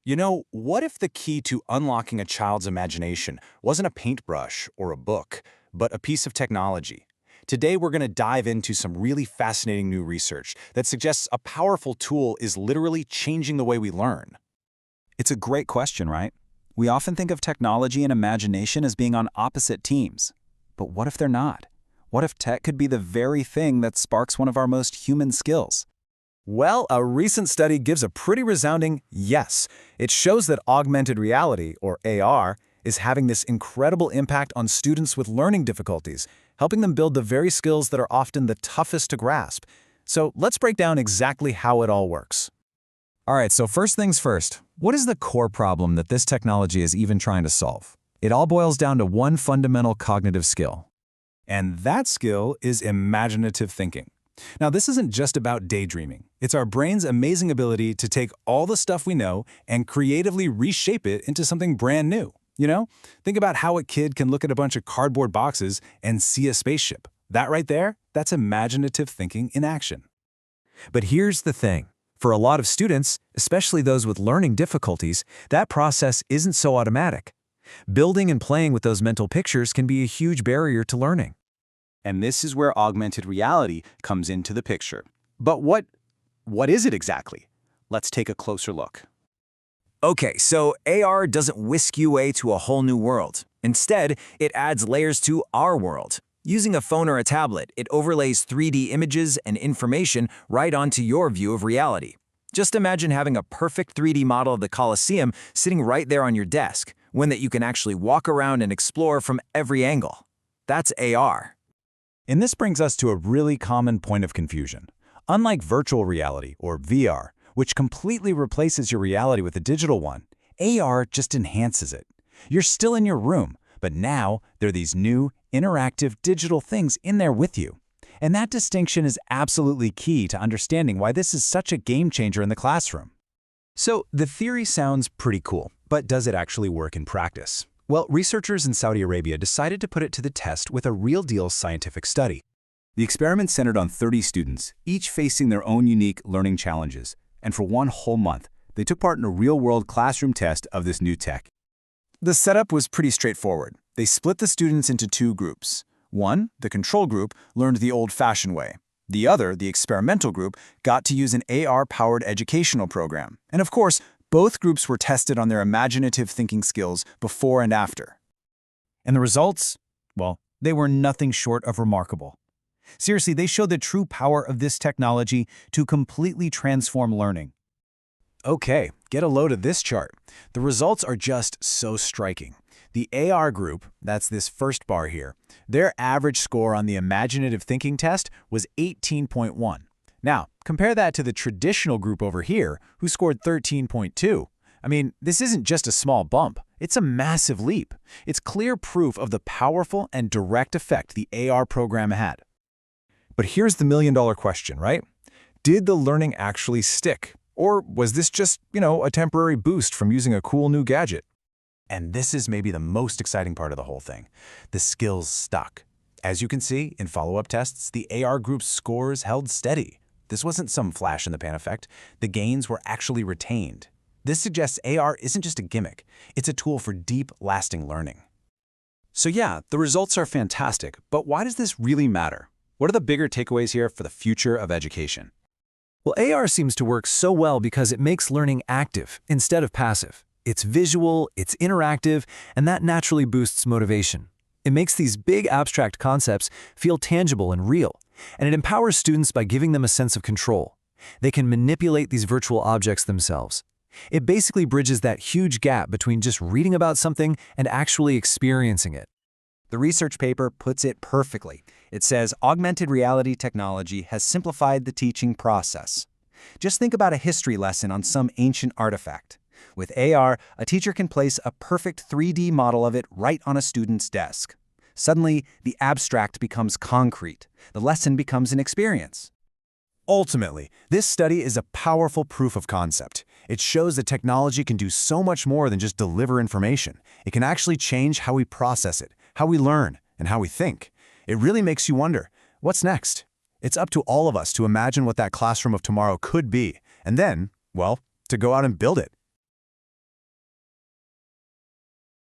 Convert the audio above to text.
What if the key to unlocking a child's imagination wasn't a paintbrush or a book, but a piece of technology? Today, we're going to dive into some really fascinating new research that suggests a powerful tool is literally changing the way we learn. It's a great question, right? We often think of technology and imagination as being on opposite teams. But what if they're not? What if tech could be the very thing that sparks one of our most human skills? Well, a recent study gives a pretty resounding yes. It shows that augmented reality, or AR, is having this incredible impact on students with learning difficulties, helping them build the very skills that are often the toughest to grasp. So let's break down exactly how it all works. All right, so first things first, what is the core problem that this technology is even trying to solve? It all boils down to one fundamental cognitive skill. And that skill is imaginative thinking. Now, this isn't just about daydreaming. It's our brain's amazing ability to take all the stuff we know and creatively reshape it into something brand new. Think about how a kid can look at a bunch of cardboard boxes and see a spaceship. That right there, that's imaginative thinking in action. But here's the thing. For a lot of students, especially those with learning difficulties, that process isn't so automatic. Building and playing with those mental pictures can be a huge barrier to learning. And this is where augmented reality comes into the picture. But what is it exactly? Let's take a closer look. Okay, so AR doesn't whisk you away to a whole new world. Instead, it adds layers to our world. Using a phone or a tablet, it overlays 3D images and information right onto your view of reality. Just imagine having a perfect 3D model of the Colosseum sitting right there on your desk, one that you can actually walk around and explore from every angle. That's AR. And this brings us to a really common point of confusion. Unlike virtual reality, or VR, which completely replaces your reality with a digital one, AR just enhances it. You're still in your room, but now there are these new, interactive digital things in there with you. And that distinction is absolutely key to understanding why this is such a game changer in the classroom. So the theory sounds pretty cool, but does it actually work in practice? Well, researchers in Saudi Arabia decided to put it to the test with a real-deal scientific study. The experiment centered on 30 students, each facing their own unique learning challenges. And for one whole month, they took part in a real-world classroom test of this new tech. The setup was pretty straightforward. They split the students into two groups. One, the control group, learned the old-fashioned way. The other, the experimental group, got to use an AR-powered educational program. And of course, both groups were tested on their imaginative thinking skills before and after. And the results? Well, they were nothing short of remarkable. Seriously, they showed the true power of this technology to completely transform learning. Okay, get a load of this chart. The results are just so striking. The AR group, that's this first bar here, their average score on the imaginative thinking test was 18.1. Now, compare that to the traditional group over here, who scored 13.2. I mean, this isn't just a small bump. It's a massive leap. It's clear proof of the powerful and direct effect the AR program had. But here's the million-dollar question, right? Did the learning actually stick? Or was this just, a temporary boost from using a cool new gadget? And this is maybe the most exciting part of the whole thing. The skills stuck. As you can see, in follow-up tests, the AR group's scores held steady. This wasn't some flash-in-the-pan effect. The gains were actually retained. This suggests AR isn't just a gimmick. It's a tool for deep, lasting learning. So yeah, the results are fantastic, but why does this really matter? What are the bigger takeaways here for the future of education? Well, AR seems to work so well because it makes learning active instead of passive. It's visual, it's interactive, and that naturally boosts motivation. It makes these big abstract concepts feel tangible and real, and it empowers students by giving them a sense of control. They can manipulate these virtual objects themselves. It basically bridges that huge gap between just reading about something and actually experiencing it. The research paper puts it perfectly. It says augmented reality technology has simplified the teaching process. Just think about a history lesson on some ancient artifact. With AR, a teacher can place a perfect 3D model of it right on a student's desk. Suddenly, the abstract becomes concrete. The lesson becomes an experience. Ultimately, this study is a powerful proof of concept. It shows that technology can do so much more than just deliver information. It can actually change how we process it, how we learn, and how we think. It really makes you wonder, what's next? It's up to all of us to imagine what that classroom of tomorrow could be, and then, well, to go out and build it.